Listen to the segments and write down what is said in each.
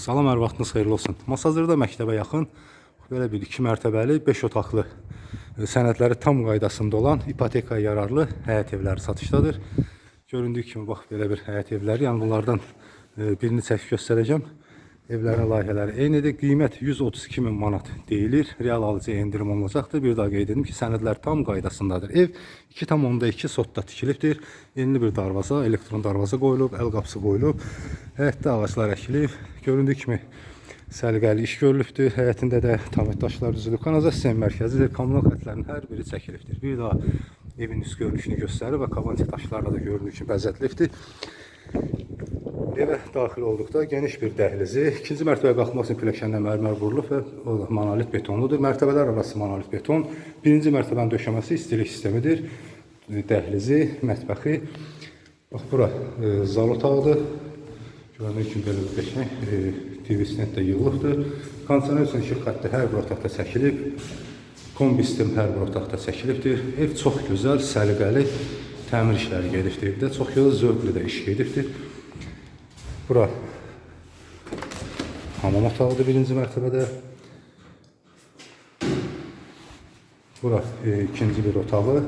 Salam, hər vaxtınız xeyirli olsun. Masazırda məktəbə yaxın belə bir 2 mərtəbəli, 5 otaqlı sənədləri tam qaydasında olan ipotekaya yararlı həyət evləri satışdadır. Göründüyü kimi bax belə bir həyət evləri, yəni bunlardan birini çəkib göstərəcəm. Evlərin layihələri eynidir. Qiymət 132 min manat deyilir. Real alıcıya endirim olunacaqdır. Bir daha qeyd edim ki, sənədlər tam qaydasındadır. Ev 2,2 sotda tikilibdir. Enli bir darvaza, elektron darvaza qoyulub, əl qapısı qoyulub. Həyətdə ağaclar əkilib. Göründüyü kimi səliqəli iş görülübdür. Həyətində də tamet daşlar düzülüb. Kanalizasiya mərkəzidir. Kommunal xətlərin hər biri çəkilibdir. Bir daha evin üst görünüşünü göstərir və kabançı daşlarla da göründüyü kimi bəzədilibdir. Evə daxil olduqda geniş bir dəhlizi, ikinci mərtəbəyə qalxmaq üçün pilləkəndən mərmər vurulub və monolit betonludur. Mərtəbələr arası monolit beton. Birinci mərtəbənin döşəməsi istilik sistemidir. Dəhlizi, mətbəxi. Bax, bura zal otağıdır. Görünür ki, belə bir qəşəng TV stand də yığılıbdır. Kondisioner üçün işıq xətti hər bir otaqda çəkilib. Kombi sistem hər bir otaqda çəkilibdir. Ev çox gözəl, səliqəli təmir işləri gedibdir. Evdə çox gözəl, zövqlü də iş gedibdir. Bura hamam otağıdır birinci mərtəbədə. Bura ikinci bir otağı,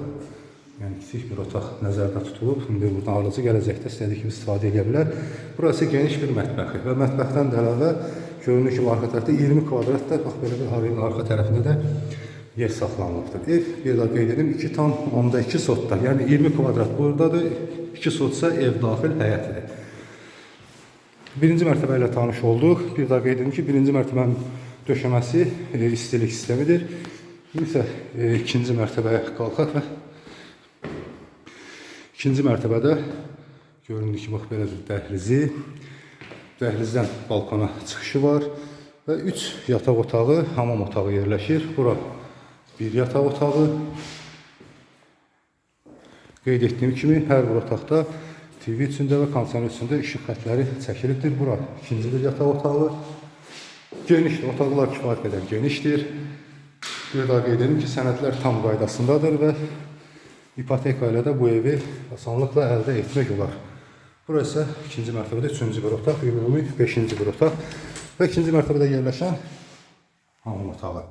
yəni kiçik bir otaq nəzərdə tutulub. İndi buradan alıcı gələcəkdə istədiyi kimi istifadə edə bilər. Burası geniş bir mətbəxi və mətbəxdən də əlavə görünür ki, arxa tərəfdə 20 kvadratda, bax belə bir harayın arxa tərəfində də yer saxlanılıbdır. Ev, bir daha qeyd edim, 2,2 sotda, yəni 20 kvadrat buradadır, 2 sotsa ev daxil həyətidir. Birinci mərtəbə ilə tanış olduq. Bir daha qeyd edim ki, birinci mərtəbənin döşəməsi istilik sistemidir. İndi isə ikinci mərtəbəyə qalxaq və ikinci mərtəbədə göründüyü ki, bax belə bir dəhlizi, dəhlizdən balkona çıxışı var və 3 yataq otağı, hamam otağı yerləşir. Bura bir yataq otağı. Qeyd etdiyim kimi, hər bir otaqda TV üçündə və kondisioner üçündə işıq xətləri çəkilibdir. Bura ikinci bir yataq otağı. Genişdir, otaqlar kifayət qədər genişdir. Bir daha qeyd edim ki, sənədlər tam qaydasındadır və ipoteka ilə də bu evi asanlıqla əldə etmək olar. Bura isə ikinci mərtəbədə üçüncü bir otaq, ümumi beşinci bir otaq və ikinci mərtəbədə yerləşən hamam otağı.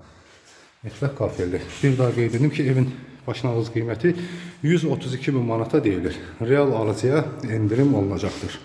Mütləq kafelli. Bir daha qeyd edim ki, evin başlanğıc qiyməti 132 min manata deyilir. Real alıcıya endirim olunacaqdır.